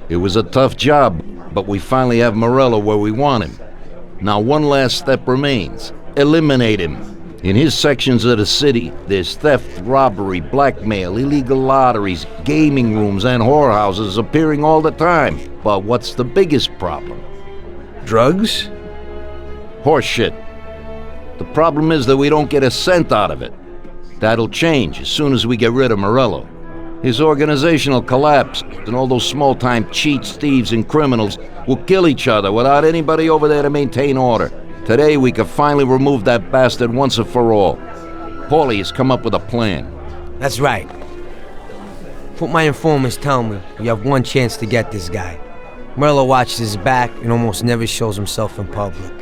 It was a tough job, but we finally have Morello where we want him. Now one last step remains. Eliminate him. In his sections of the city, there's theft, robbery, blackmail, illegal lotteries, gaming rooms, and whorehouses appearing all the time. But what's the biggest problem? Drugs? Horseshit. The problem is that we don't get a cent out of it. That'll change as soon as we get rid of Morello. His organization will collapse, and all those small-time cheats, thieves, and criminals will kill each other without anybody over there to maintain order. Today, we can finally remove that bastard once and for all. Paulie has come up with a plan. That's right. What my informants tell me, you have one chance to get this guy. Morello watches his back and almost never shows himself in public.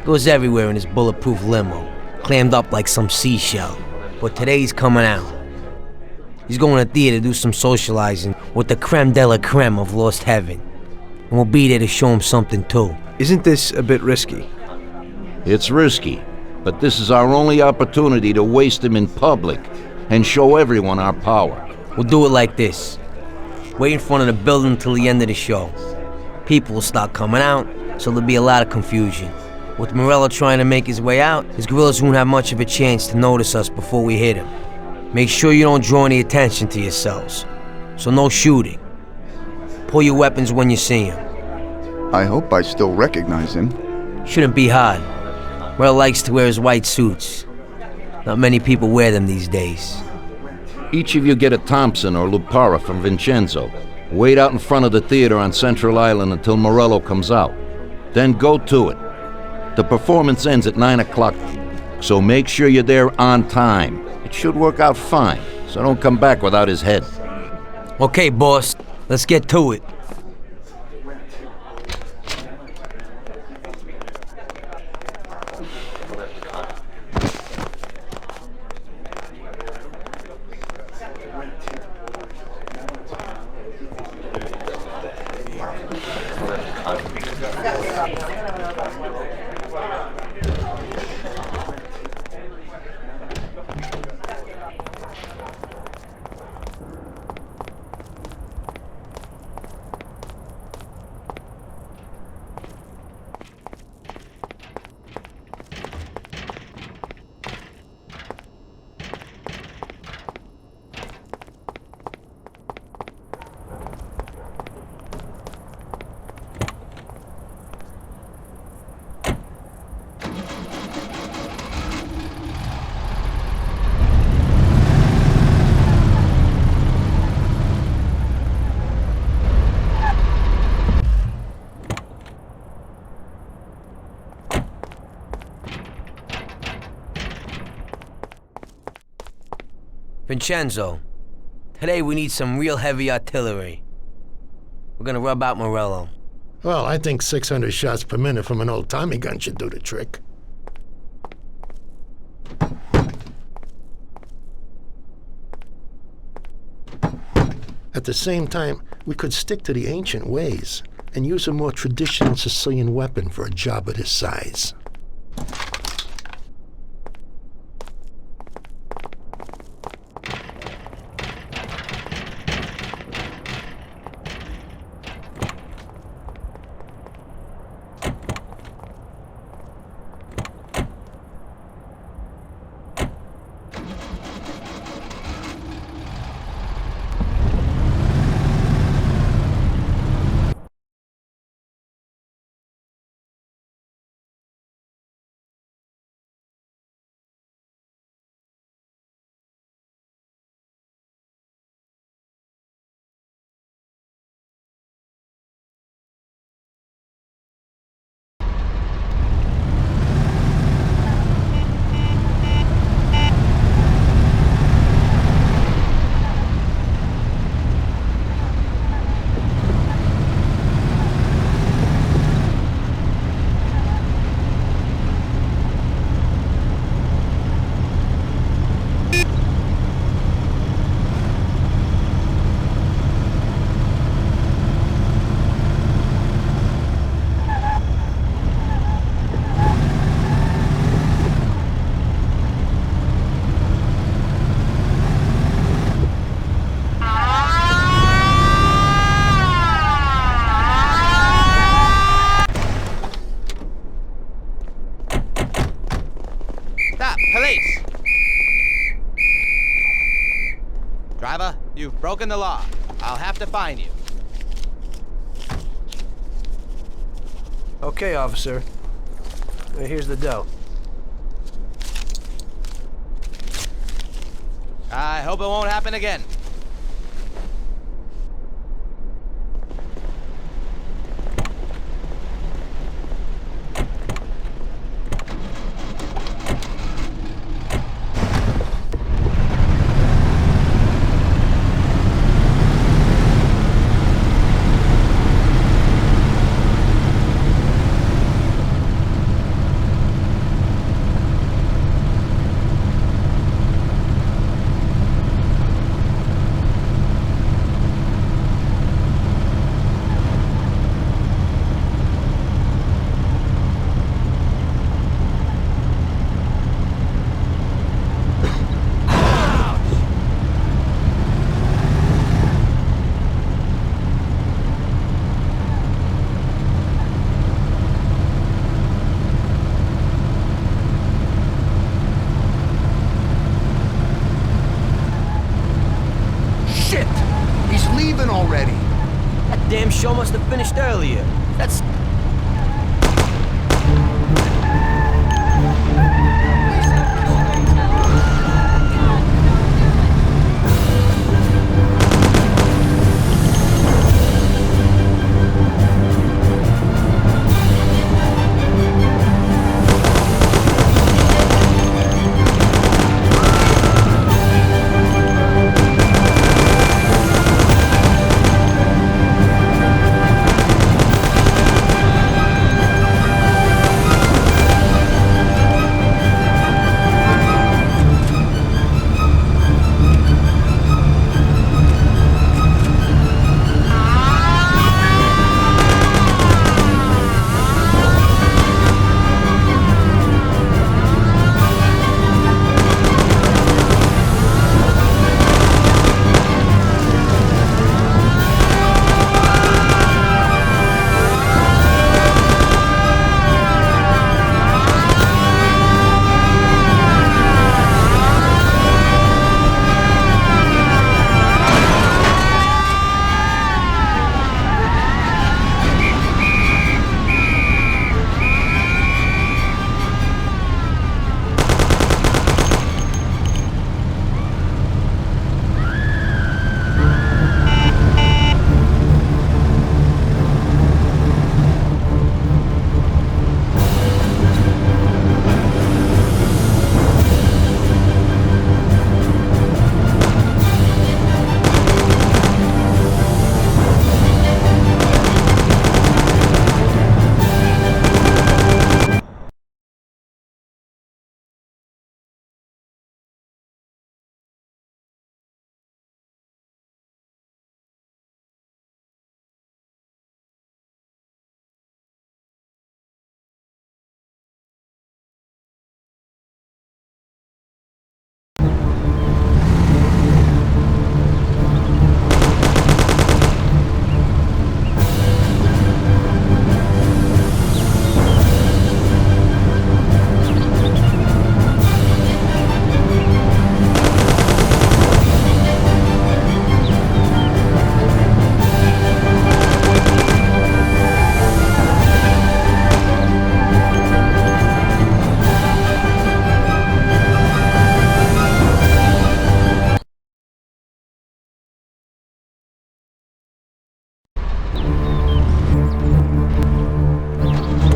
Goes everywhere in his bulletproof limo, clammed up like some seashell. But today he's coming out. He's going to theater to do some socializing with the creme de la creme of Lost Heaven. And we'll be there to show him something too. Isn't this a bit risky? It's risky, but this is our only opportunity to waste him in public and show everyone our power. We'll do it like this. Wait in front of the building until the end of the show. People will start coming out, so there'll be a lot of confusion. With Morello trying to make his way out, his guerrillas won't have much of a chance to notice us before we hit him. Make sure you don't draw any attention to yourselves. So no shooting. Pull your weapons when you see him. I hope I still recognize him. Shouldn't be hard. Morello likes to wear his white suits. Not many people wear them these days. Each of you get a Thompson or Lupara from Vincenzo. Wait out in front of the theater on Central Island until Morello comes out. Then go to it. The performance ends at 9 o'clock, so make sure you're there on time. It should work out fine, so don't come back without his head. Okay, boss. Let's get to it. Vincenzo, today we need some real heavy artillery. We're gonna rub out Morello. Well, I think 600 shots per minute from an old Tommy gun should do the trick. At the same time, we could stick to the ancient ways and use a more traditional Sicilian weapon for a job of this size. Police! Driver, you've broken the law. I'll have to fine you. Okay, officer. Here's the dough. I hope it won't happen again. Shit! He's leaving already. That damn show must have finished earlier. That's...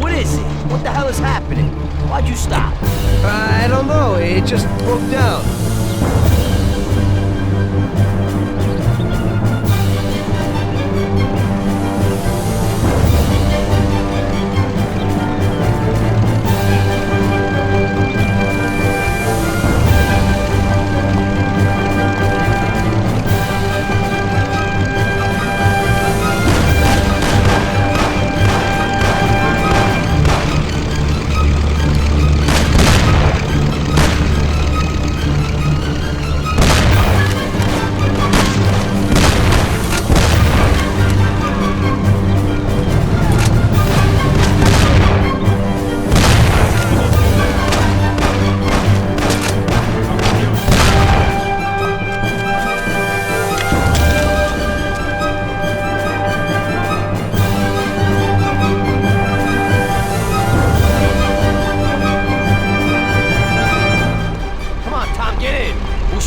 What is it? What the hell is happening? Why'd you stop? I don't know. It just broke down.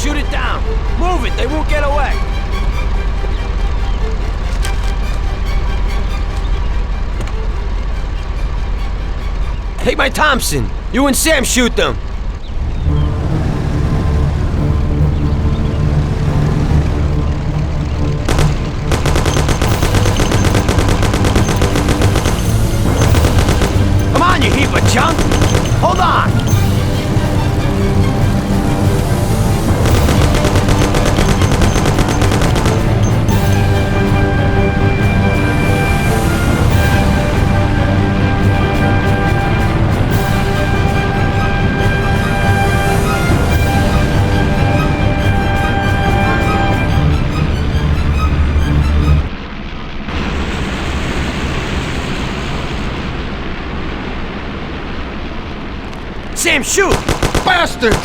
shoot it down. Move it, they won't get away. Take my Thompson. You and Sam shoot them. Come on, you heap of junk. Hold on. Sam, shoot! Bastards!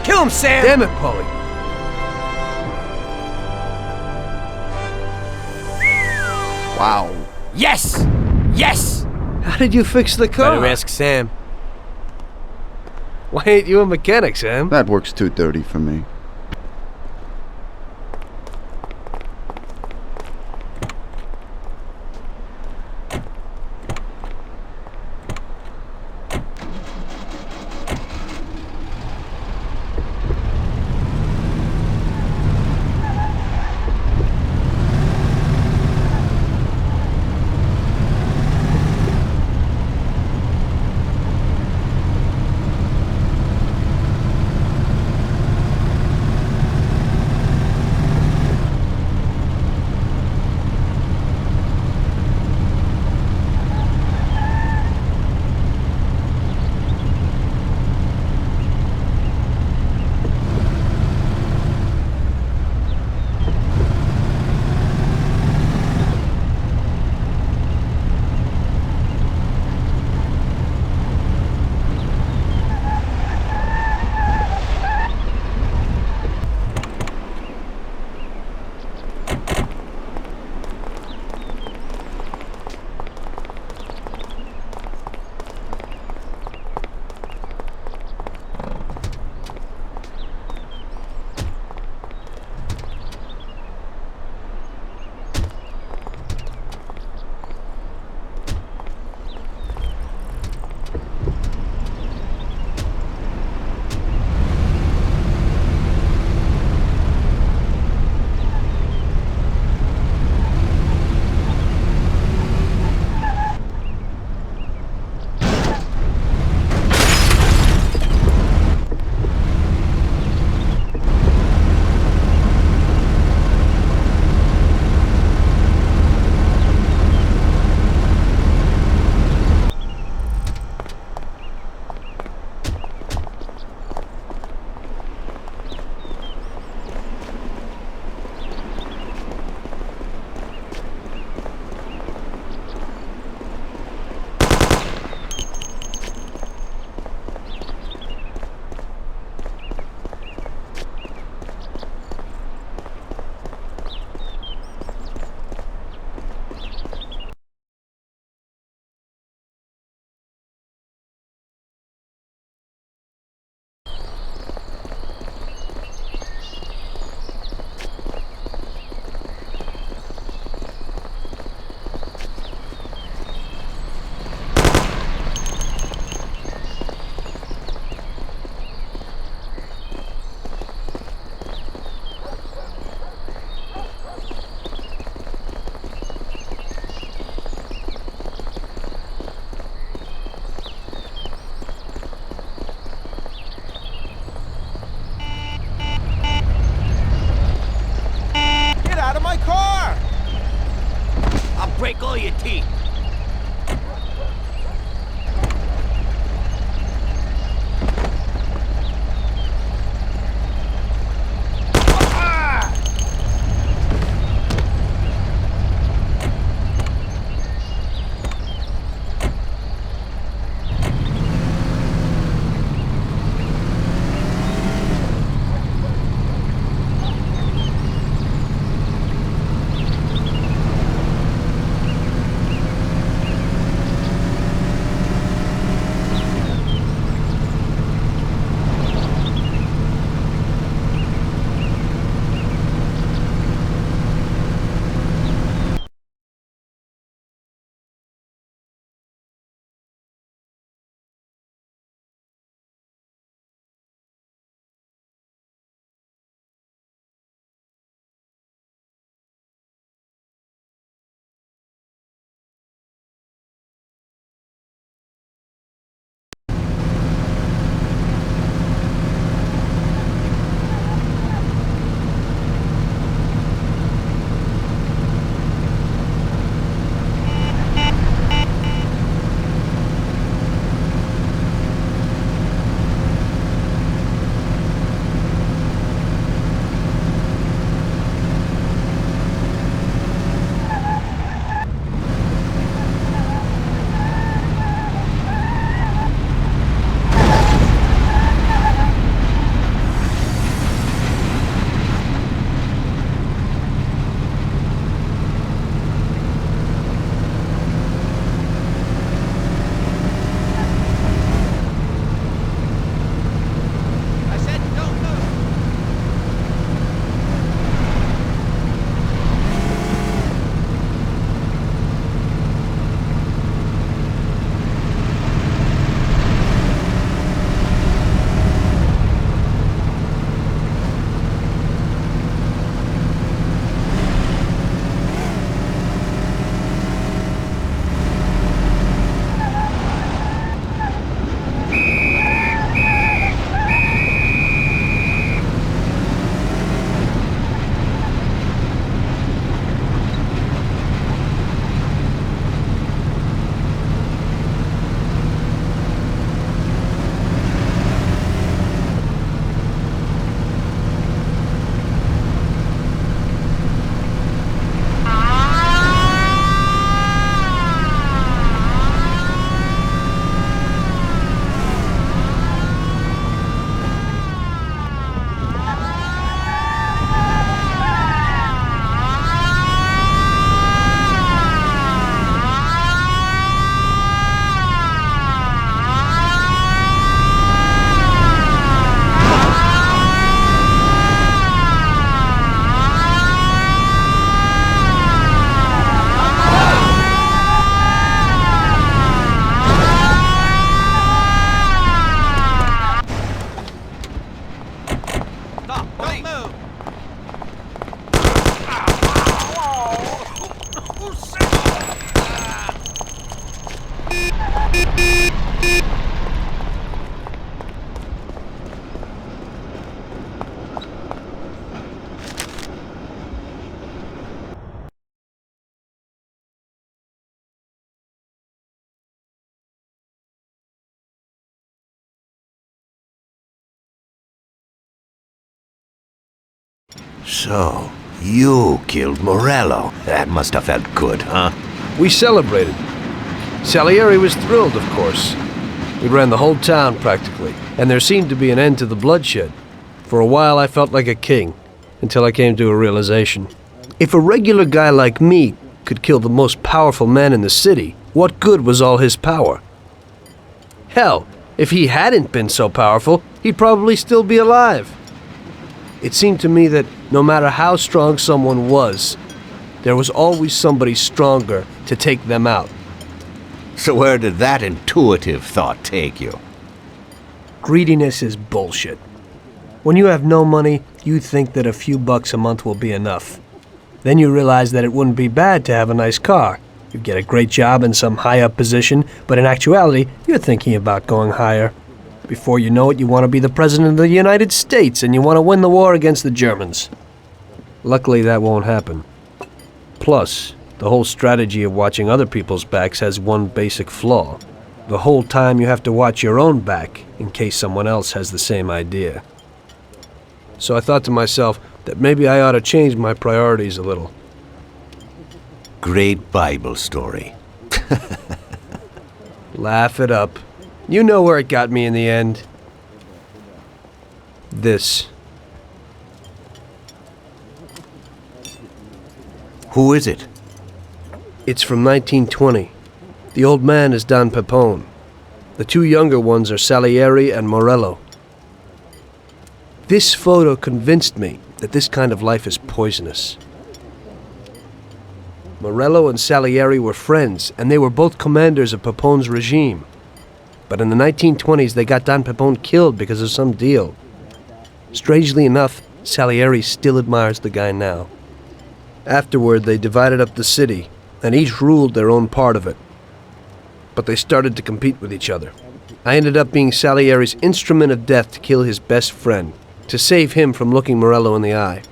Kill him, Sam! Damn it, Paulie. Wow. Yes! Yes! How did you fix the car? Better ask Sam. Why ain't you a mechanic, Sam? That works too dirty for me. Break all your teeth. So, you killed Morello. That must have felt good, huh? We celebrated. Salieri was thrilled, of course. We ran the whole town, practically, and there seemed to be an end to the bloodshed. For a while, I felt like a king, until I came to a realization. If a regular guy like me could kill the most powerful man in the city, what good was all his power? Hell, if he hadn't been so powerful, he'd probably still be alive. It seemed to me that no matter how strong someone was, there was always somebody stronger to take them out. So where did that intuitive thought take you? Greediness is bullshit. When you have no money, you think that a few bucks a month will be enough. Then you realize that it wouldn't be bad to have a nice car. You'd get a great job in some high-up position, but in actuality, you're thinking about going higher. Before you know it, you want to be the President of the United States, and you want to win the war against the Germans. Luckily, that won't happen. Plus, the whole strategy of watching other people's backs has one basic flaw. The whole time you have to watch your own back in case someone else has the same idea. So I thought to myself that maybe I ought to change my priorities a little. Great Bible story. Laugh it up. You know where it got me in the end. This. Who is it? It's from 1920. The old man is Don Pepone. The two younger ones are Salieri and Morello. This photo convinced me that this kind of life is poisonous. Morello and Salieri were friends, and they were both commanders of Pepone's regime. But in the 1920s, they got Don Pepone killed because of some deal. Strangely enough, Salieri still admires the guy now. Afterward, they divided up the city, and each ruled their own part of it. But they started to compete with each other. I ended up being Salieri's instrument of death to kill his best friend, to save him from looking Morello in the eye.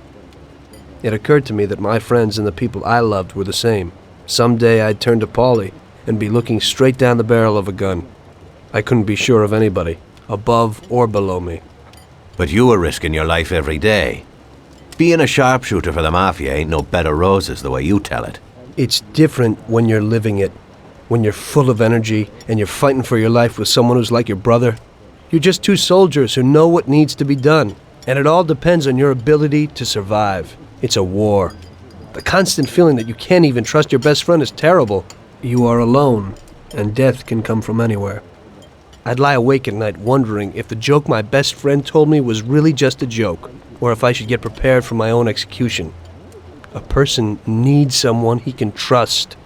It occurred to me that my friends and the people I loved were the same. Someday I'd turn to Paulie and be looking straight down the barrel of a gun. I couldn't be sure of anybody, above or below me. But you were risking your life every day. Being a sharpshooter for the Mafia ain't no bed of roses the way you tell it. It's different when you're living it, when you're full of energy and you're fighting for your life with someone who's like your brother. You're just two soldiers who know what needs to be done, and it all depends on your ability to survive. It's a war. The constant feeling that you can't even trust your best friend is terrible. You are alone, and death can come from anywhere. I'd lie awake at night wondering if the joke my best friend told me was really just a joke, or if I should get prepared for my own execution. A person needs someone he can trust.